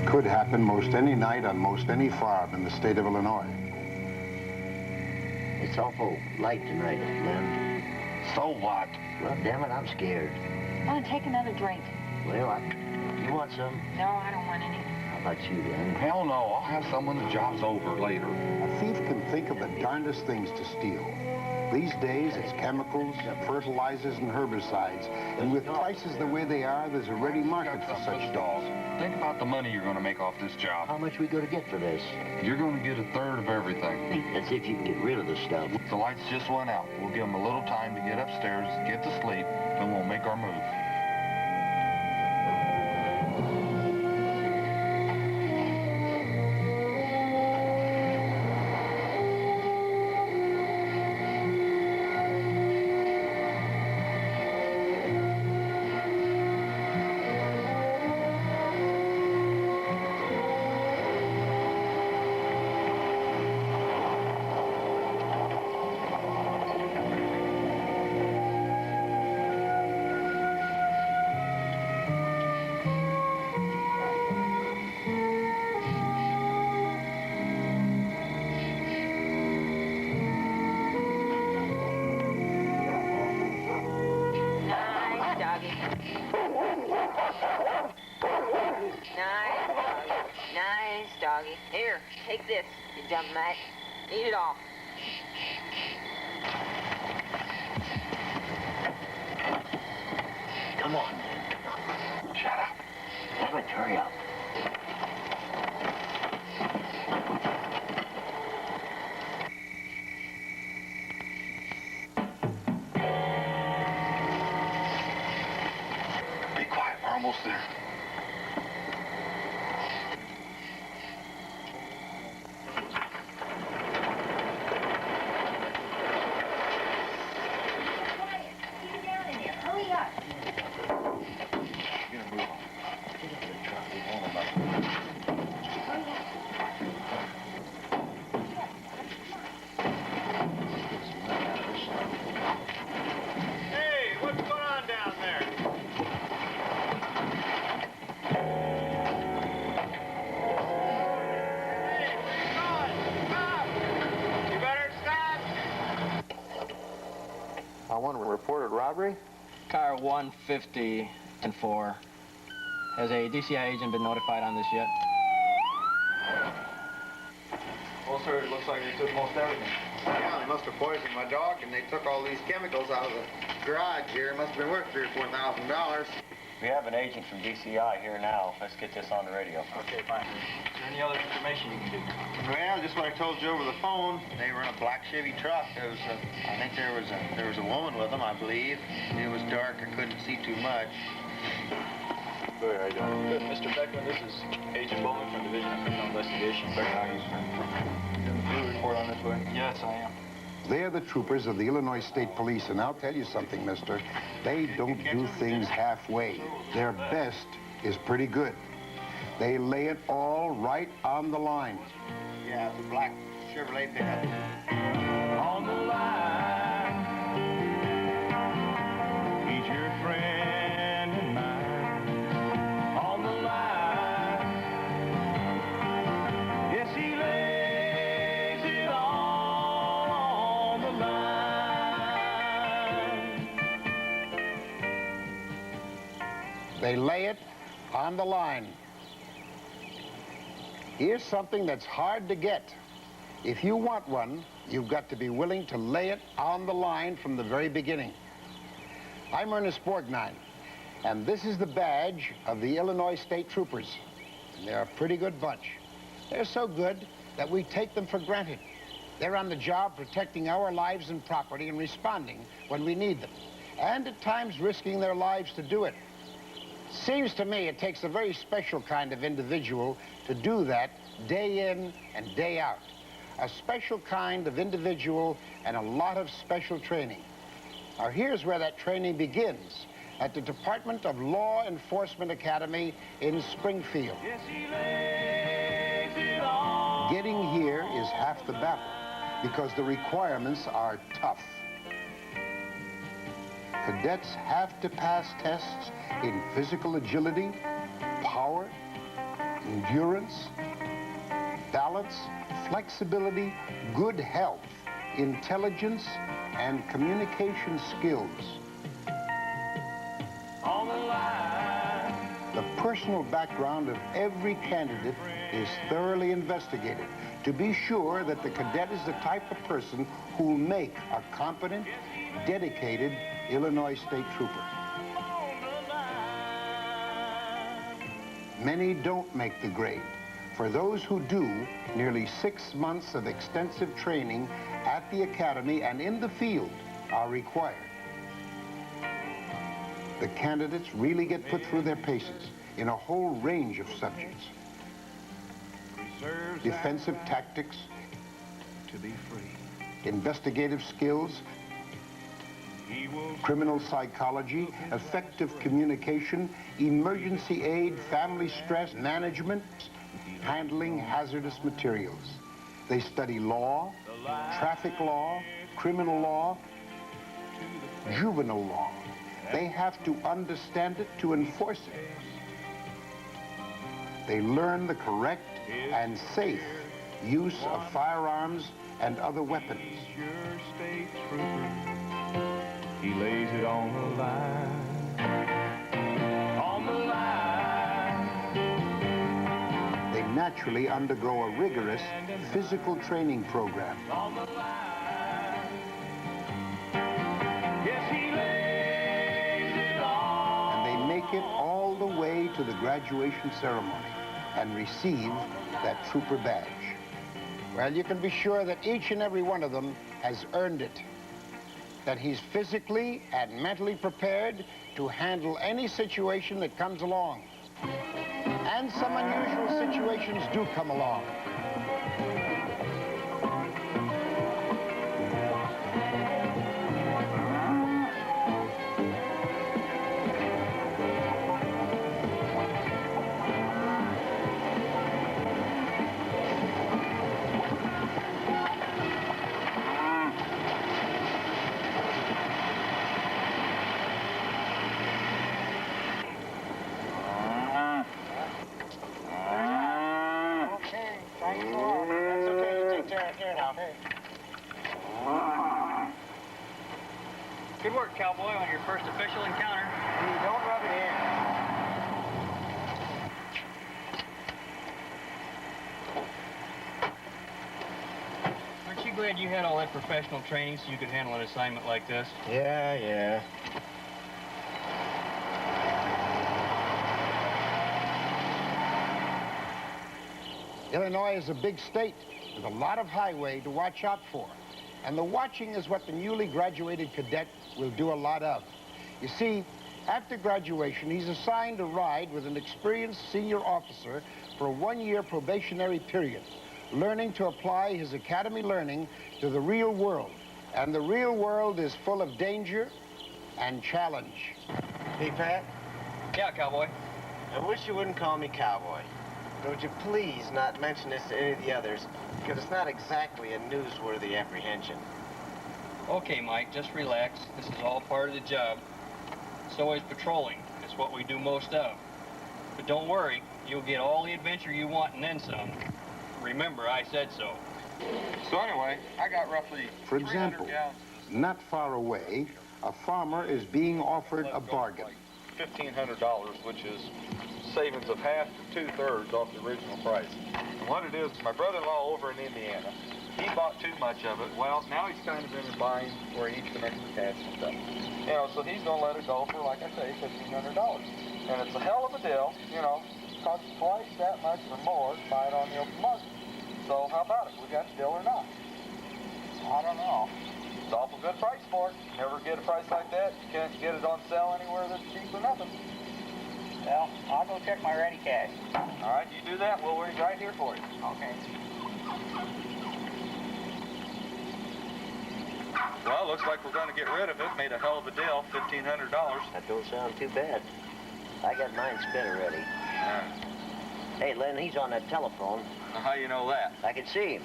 Could happen most any night on most any farm in the state of Illinois. It's awful light tonight, Lem. So what? Well, damn it, I'm scared. I want to take another drink. Well, you want some? No, I don't want any. How about you, Lem? Hell no, I'll have some when the job's over later. A thief can think of the darndest things to steal. These days, it's chemicals, fertilizers, and herbicides. And with prices the way they are, there's a ready market for such dogs. Think about the money you're going to make off this job. How much we going to get for this? You're going to get 1/3 of everything. That's if you can get rid of the stuff. The lights just went out. We'll give them a little time to get upstairs, get to sleep, then we'll make our move. Nice, doggy. Here, take this, you dumb mutt. Eat it all. Come on, man. Come on. Shut up. Damn it, hurry up. Be quiet, we're almost there. I want to report a robbery. Car 150 and 4. Has a DCI agent been notified on this yet? Well, sir, it looks like they took most everything. Yeah, they must have poisoned my dog, and they took all these chemicals out of the garage here. It must have been worth $3,000 or $4,000. We have an agent from DCI here now. Let's get this on the radio. Okay, fine. Is there any other information you can do? Well, just what I told you over the phone. They were in a black Chevy truck. There was I think there was a woman with them, I believe. It was dark. I couldn't see too much. Good, how you doing? Good. Mr. Beckman, this is Agent Bowman from Division of Criminal Investigation. Beckman, are you going to report on this way? Yes, I am. They're the troopers of the Illinois State Police, and I'll tell you something, mister. They don't do things halfway. Their best is pretty good. They lay it all right on the line. Yeah, it's a black Chevrolet pickup. On the line, he's your friend and mine. On the line, yes, he lays it all on the line. They lay it on the line. Here's something that's hard to get. If you want one, you've got to be willing to lay it on the line from the very beginning. I'm Ernest Borgnine, and this is the badge of the Illinois State Troopers. And they're a pretty good bunch. They're so good that we take them for granted. They're on the job protecting our lives and property and responding when we need them, and at times risking their lives to do it. Seems to me it takes a very special kind of individual to do that day in and day out. A special kind of individual and a lot of special training. Now here's where that training begins, at the Department of Law Enforcement Academy in Springfield. Yes, he lays it all. Getting here is half the battle because the requirements are tough. Cadets have to pass tests in physical agility, power, endurance, balance, flexibility, good health, intelligence, and communication skills. On the line. The personal background of every candidate is thoroughly investigated to be sure that the cadet is the type of person who will make a competent, dedicated Illinois State Trooper. Many don't make the grade. For those who do, nearly 6 months of extensive training at the academy and in the field are required. The candidates really get put through their paces in a whole range of subjects. Defensive tactics, To be free. investigative skills, criminal psychology, effective communication, emergency aid, family stress management, handling hazardous materials. They study law, traffic law, criminal law, juvenile law. They have to understand it to enforce it. They learn the correct and safe use of firearms and other weapons. Your state trooper. He lays it on the line. On the line. They naturally undergo a rigorous physical training program. On the line. Yes, he lays it on. And they make it all the way to the graduation ceremony and receive that trooper badge. Well, you can be sure that each and every one of them has earned it, that he's physically and mentally prepared to handle any situation that comes along. And some unusual situations do come along. Good work, cowboy, on your first official encounter. Don't rub it in. Aren't you glad you had all that professional training so you could handle an assignment like this? Yeah. Illinois is a big state with a lot of highway to watch out for. And the watching is what the newly graduated cadet will do a lot of. You see, after graduation, he's assigned to ride with an experienced senior officer for a 1-year probationary period, learning to apply his academy learning to the real world. And the real world is full of danger and challenge. Hey, Pat, Yeah, cowboy. I wish you wouldn't call me cowboy. Would you please not mention this to any of the others, because it's not exactly a newsworthy apprehension. Okay, Mike, just relax. This is all part of the job. So is patrolling. It's what we do most of. But don't worry, you'll get all the adventure you want and then some. Remember, I said so. So anyway, I got roughly For 300 example, gallons. not far away, a farmer is being offered a bargain. $1,500, which is savings of half to 2/3 off the original price. And what it is, my brother-in-law over in Indiana, he bought too much of it. Well, now he's kind of in a bind where he needs some extra cash and stuff. You know, so he's going to let it go for, like I say, $1,500. And it's a hell of a deal, you know. It costs twice that much or more to buy it on the open market. So how about it? We got a deal or not? I don't know. It's an awful good price for it. Never get a price like that. You can't get it on sale anywhere that's cheap or nothing. Well, I'll go check my ready cash. All right, you do that. We'll wait right here for you. Okay. Well, looks like we're going to get rid of it. Made a hell of a deal, $1,500. That don't sound too bad. I got mine spent already. Hey, Len, he's on that telephone. How you know that? I can see him.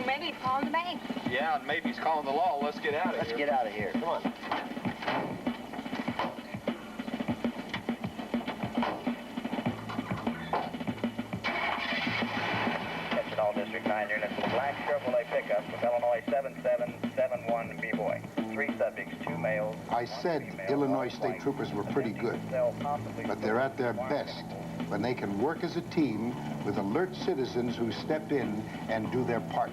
Maybe he's calling the bank. Yeah, and maybe he's calling the law. Let's get out of Let's here. get out of here. Come on. Chevrolet pickup with Illinois 7771 B-Boy. 3 subjects, 2 males. I said Illinois state troopers were pretty good, but they're at their best when they can work as a team with alert citizens who step in and do their part.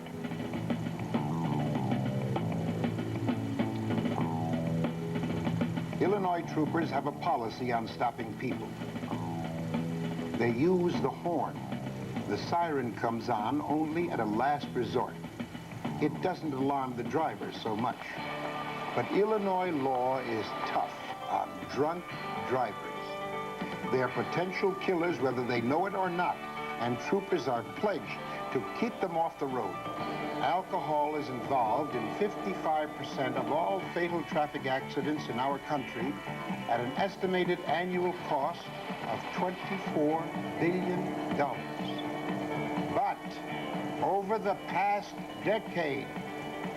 Illinois troopers have a policy on stopping people. They use the horn. The siren comes on only at a last resort. It doesn't alarm the driver so much. But Illinois law is tough on drunk drivers. They are potential killers whether they know it or not, and troopers are pledged to keep them off the road. Alcohol is involved in 55% of all fatal traffic accidents in our country at an estimated annual cost of $24 billion. But over the past decade,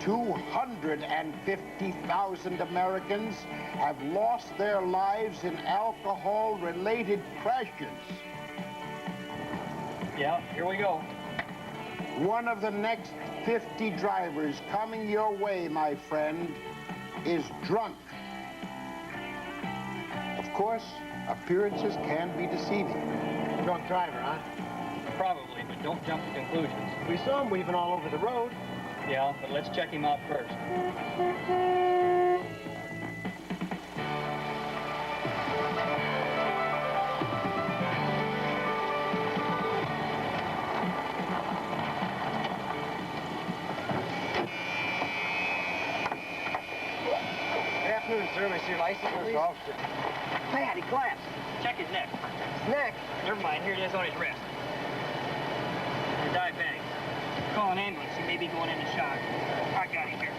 250,000 Americans have lost their lives in alcohol-related crashes. Yeah, here we go. One of the next 50 drivers coming your way, my friend, is drunk. Of course, appearances can be deceiving. Drunk driver, huh? Probably, but don't jump to conclusions. We saw him weaving all over the road. Yeah, but let's check him out first. Good afternoon, sir. May I see your license, please? Hey, howdy, class. Check his neck. Neck. Never mind, here it is on his wrist. You're diabetic. Call an ambulance. He may be going into shock. I got him here.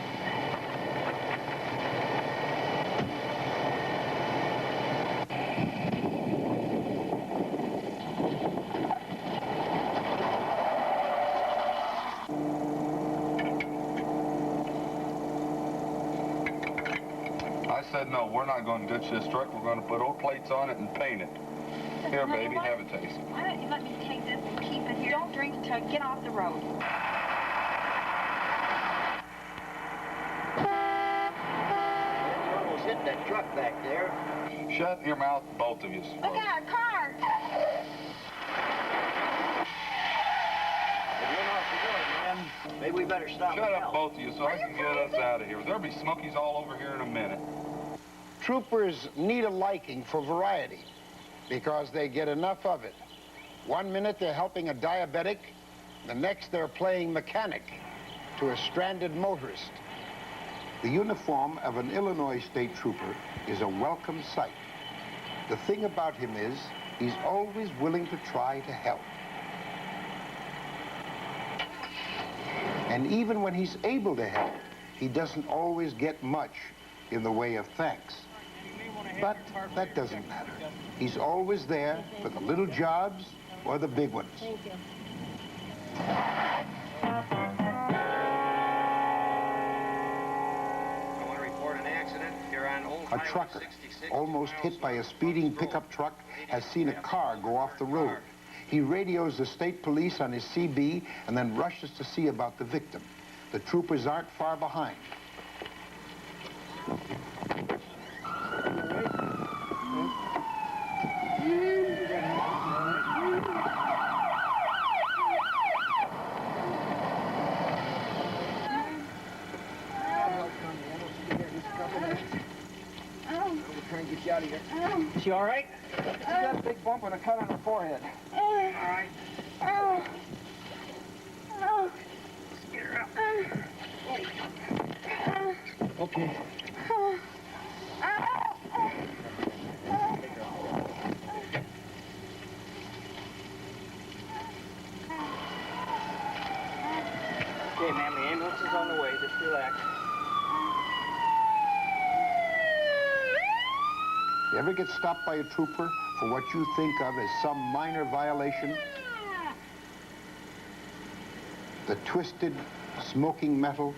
I said, no, we're not going to ditch this truck. We're going to put old plates on it and paint it. Here, baby, have a taste. Why don't you let me take this and keep it here? Don't drink until you get off the road. You almost hit that truck back there. Shut your mouth, both of you. Look out, a car! Maybe we better stop. Shut up, both of you, so I can get us out of here. There'll be Smokies all over here in a minute. Troopers need a liking for variety because they get enough of it. One minute they're helping a diabetic, the next they're playing mechanic to a stranded motorist. The uniform of an Illinois state trooper is a welcome sight. The thing about him is he's always willing to try to help. And even when he's able to help, he doesn't always get much in the way of thanks. But that doesn't matter. He's always there for the little jobs or the big ones. Thank you. I want to report an accident here on Old A trucker, almost hit by a speeding pickup truck, has seen a car go off the road. He radios the state police on his CB and then rushes to see about the victim. The troopers aren't far behind. Get you out of here. Is she all right? She got a big bump and a cut on her forehead. All right. Let's get her up. Okay. Okay, ma'am, the ambulance is on the way. Just relax. You ever get stopped by a trooper for what you think of as some minor violation? The twisted, smoking metal,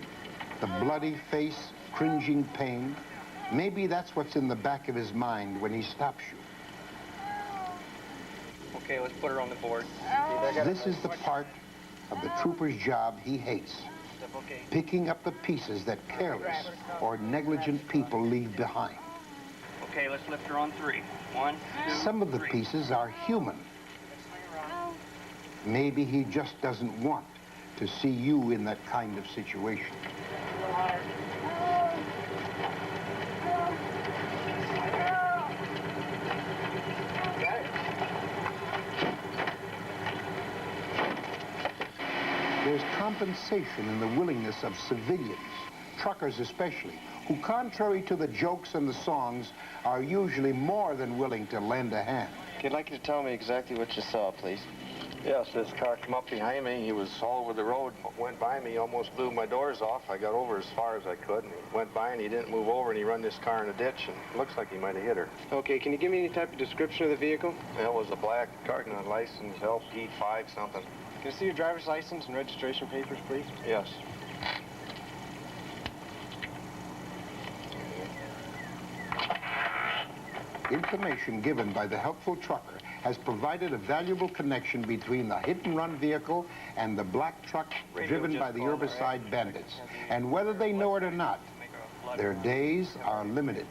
the bloody face, cringing pain. Maybe that's what's in the back of his mind when he stops you. Okay, let's put her on the board. This is the part of the trooper's job he hates, picking up the pieces that careless or negligent people leave behind. Okay, let's lift her on 3. 1, 2, Some of the 3. pieces are human. Maybe he just doesn't want to see you in that kind of situation. There's compensation in the willingness of civilians, truckers especially, who, contrary to the jokes and the songs, are usually more than willing to lend a hand. I'd like you to tell me exactly what you saw, please. Yes, this car came up behind me. He was all over the road, went by me, almost blew my doors off. I got over as far as I could, and he went by and he didn't move over, and he run this car in a ditch, and it looks like he might have hit her. Okay, can you give me any type of description of the vehicle? That was a black car, not license, LP5 something. Can I see your driver's license and registration papers, please? Yes. Information given by the helpful trucker has provided a valuable connection between the hit-and-run vehicle and the black truck driven by the herbicide bandits. And whether they know it or not, their days are limited.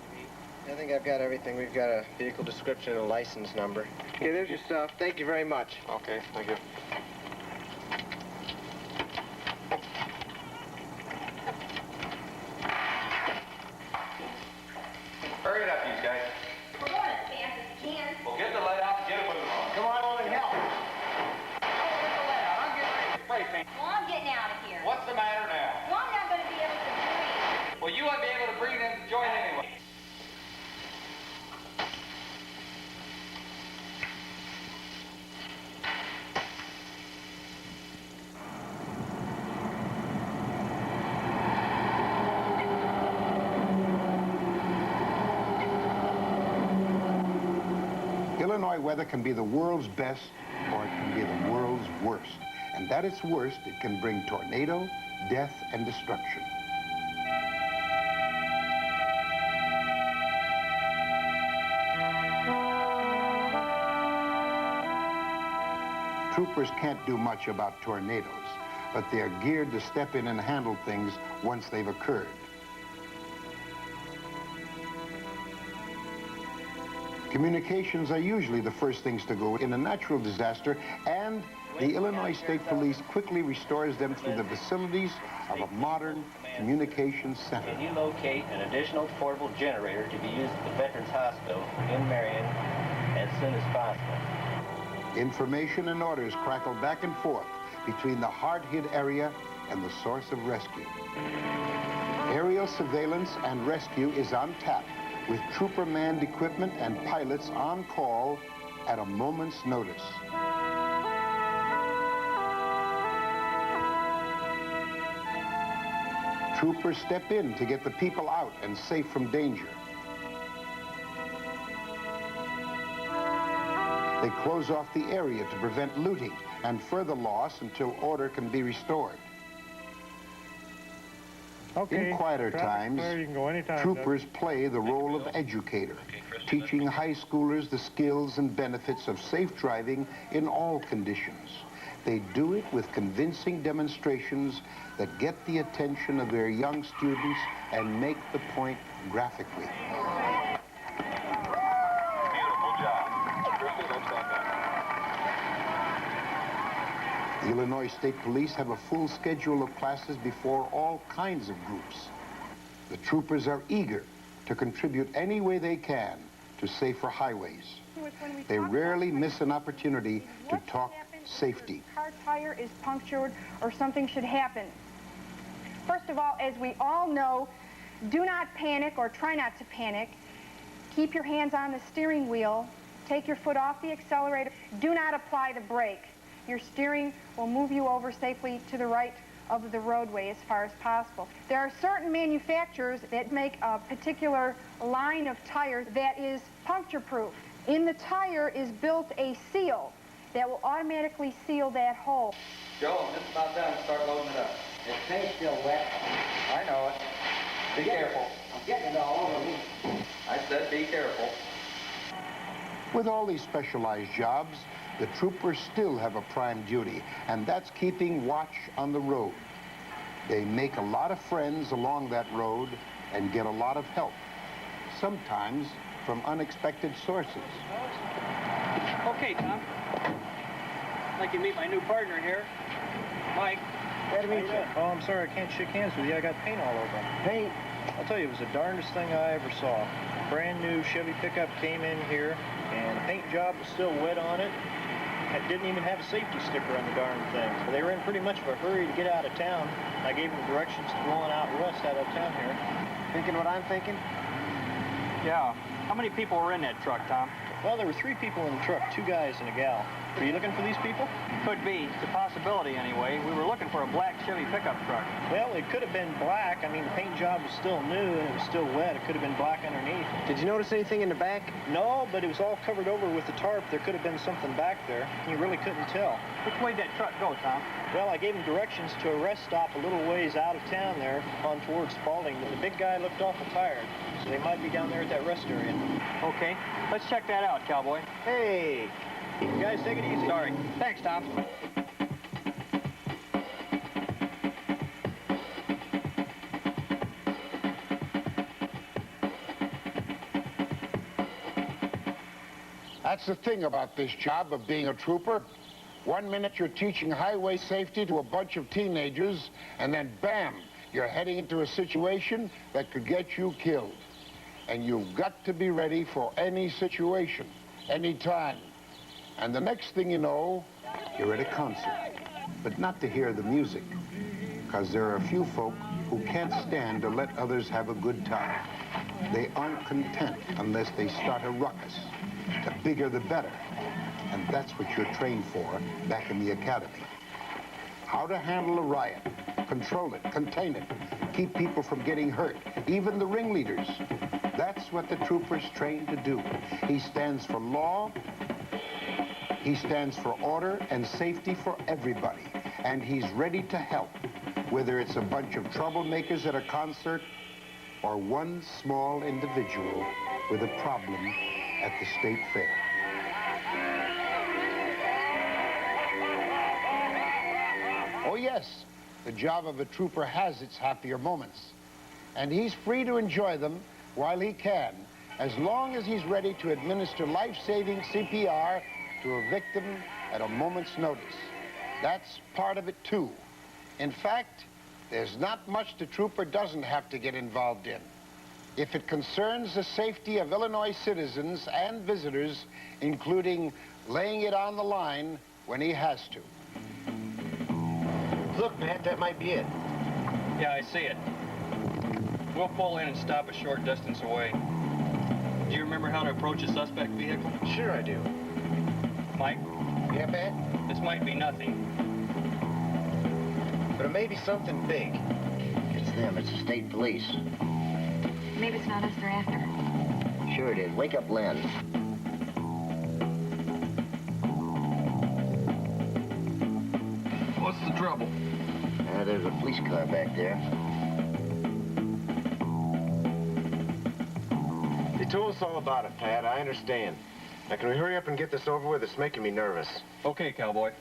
I think I've got everything. We've got a vehicle description and a license number. Okay, there's your stuff. Thank you very much. Okay, thank you. Hurry it up, you guys. We're going as fast as we can. Well, get the light out and get a move on. Come on over and help. I'm getting ready to spray paint. Well, I'm getting out of here. What's the matter now? Well, I'm not going to be able to breathe. Well, you won't be able to breathe in the joint anyway. Illinois weather can be the world's best, or it can be the world's worst. And at its worst, it can bring tornado, death, and destruction. Troopers can't do much about tornadoes, but they're geared to step in and handle things once they've occurred. Communications are usually the first things to go in a natural disaster, and the Illinois State Police quickly restores them through the facilities of a modern communications center. Can you locate an additional portable generator to be used at the Veterans Hospital in Marion as soon as possible? Information and orders crackle back and forth between the hard-hit area and the source of rescue. Aerial surveillance and rescue is on tap, with trooper-manned equipment and pilots on call at a moment's notice. Troopers step in to get the people out and safe from danger. They close off the area to prevent looting and further loss until order can be restored. Okay. In quieter times, clear. You can go anytime, troopers play the role of educator, teaching high schoolers the skills and benefits of safe driving in all conditions. They do it with convincing demonstrations that get the attention of their young students and make the point graphically. Beautiful job. Christy, let's stop that. The Illinois State Police have a full schedule of classes before all kinds of groups. The troopers are eager to contribute any way they can to safer highways. They rarely miss an opportunity to talk safety. Car tire is punctured or something should happen. First of all, as we all know, do not panic or try not to panic. Keep your hands on the steering wheel. Take your foot off the accelerator. Do not apply the brake. Your steering will move you over safely to the right of the roadway as far as possible. There are certain manufacturers that make a particular line of tire that is puncture-proof. In the tire is built a seal that will automatically seal that hole. Joe, I'm just about done. Start loading it up. The paint's still wet. I know it. Be careful. I'm getting it all over me. I said be careful. With all these specialized jobs, the troopers still have a prime duty, and that's keeping watch on the road. They make a lot of friends along that road and get a lot of help, sometimes from unexpected sources. Okay, Tom. I'd like you to meet my new partner here, Mike. Glad to meet you. Oh, I'm sorry, I can't shake hands with you. I got paint all over. Paint? I'll tell you, it was the darndest thing I ever saw. Brand new Chevy pickup came in here, and the paint job was still wet on it. It didn't even have a safety sticker on the darn thing. So they were in pretty much of a hurry to get out of town. I gave them directions to go on out west out of town here. Thinking what I'm thinking? Yeah. How many people were in that truck, Tom? Well, there were 3 people in the truck, 2 guys and a gal. Are you looking for these people? Could be. It's a possibility, anyway. We were looking for a black Chevy pickup truck. Well, it could have been black. I mean, the paint job was still new and it was still wet. It could have been black underneath. Did you notice anything in the back? No, but it was all covered over with the tarp. There could have been something back there. You really couldn't tell. Which way did that truck go, Tom? Well, I gave him directions to a rest stop a little ways out of town there on towards Spalding, but the big guy looked awful tired, so they might be down there at that rest area. Okay. Let's check that out, cowboy. Hey! You guys take it easy. Sorry. Thanks, Tom. That's the thing about this job of being a trooper. 1 minute you're teaching highway safety to a bunch of teenagers, and then bam, you're heading into a situation that could get you killed. And you've got to be ready for any situation, any time. And the next thing you know, you're at a concert. But not to hear the music, because there are a few folk who can't stand to let others have a good time. They aren't content unless they start a ruckus. The bigger the better. And that's what you're trained for back in the academy. How to handle a riot, control it, contain it, keep people from getting hurt, even the ringleaders. That's what the trooper's trained to do. He stands for law, he stands for order and safety for everybody. And he's ready to help, whether it's a bunch of troublemakers at a concert or one small individual with a problem at the state fair. Oh yes, the job of a trooper has its happier moments. And he's free to enjoy them while he can, as long as he's ready to administer life-saving CPR to a victim at a moment's notice. That's part of it too. In fact, there's not much the trooper doesn't have to get involved in. If it concerns the safety of Illinois citizens and visitors, including laying it on the line when he has to. Look, Matt, that might be it. Yeah, I see it. We'll pull in and stop a short distance away. Do you remember how to approach a suspect vehicle? Sure I do. Mike? Yeah, Matt? This might be nothing. But it may be something big. It's them. It's the state police. Maybe it's not us they're after. Sure it is. Wake up, Len. What's the trouble? There's a police car back there. They told us all about it, Pat. I understand. Now, can we hurry up and get this over with? It's making me nervous. Okay, cowboy.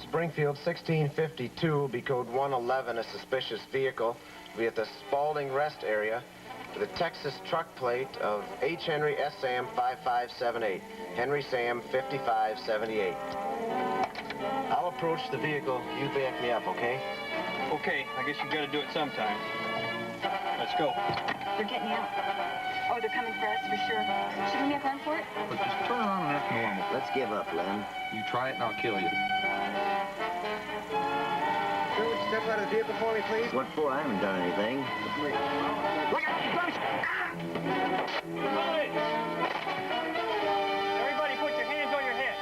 Springfield 1652 will be code 111, a suspicious vehicle. Will be at the Spalding Rest area with a Texas truck plate of H. Henry S. Sam 5578. Henry Sam 5578. I'll approach the vehicle. You back me up, okay? Okay, I guess you gotta do it sometime. Let's go. They're getting out. Oh, they're coming for us for sure. Should we make run for it? But just turn around and act normal. Let's give up, Len. You try it and I'll kill you. Sir, would you step out of the vehicle for me, please? What for? I haven't done anything. Look out! Everybody put your hands on your head.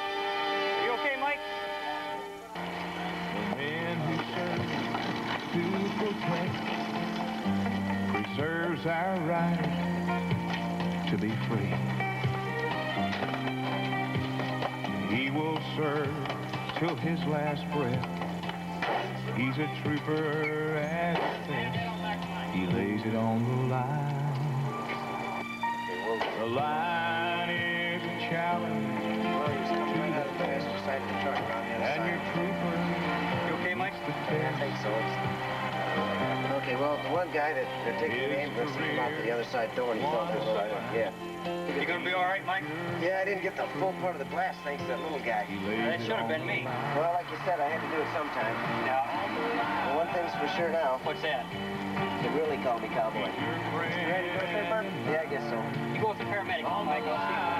Are you okay, Mike? The man who serves to protect preserves our right to be free. He will serve till his last breath. He's a trooper at best. He lays it on the line. The line is a challenge to side of the truck, around the other And your side. trooper. You okay, Mike? I think so. Okay, well, the one guy that took the name, let's see, come out to the other side door and he fell through the door. Yeah. You gonna be all right, Mike? Yeah, I didn't get the full part of the blast thanks to that little guy. That should have been me. Well, like you said, I had to do it sometime. Yeah. Well, one thing's for sure now. What's that? You can really call me cowboy. You ready to go to the third bird? Yeah, I guess so. You go with the paramedic, Mike. I'll see you.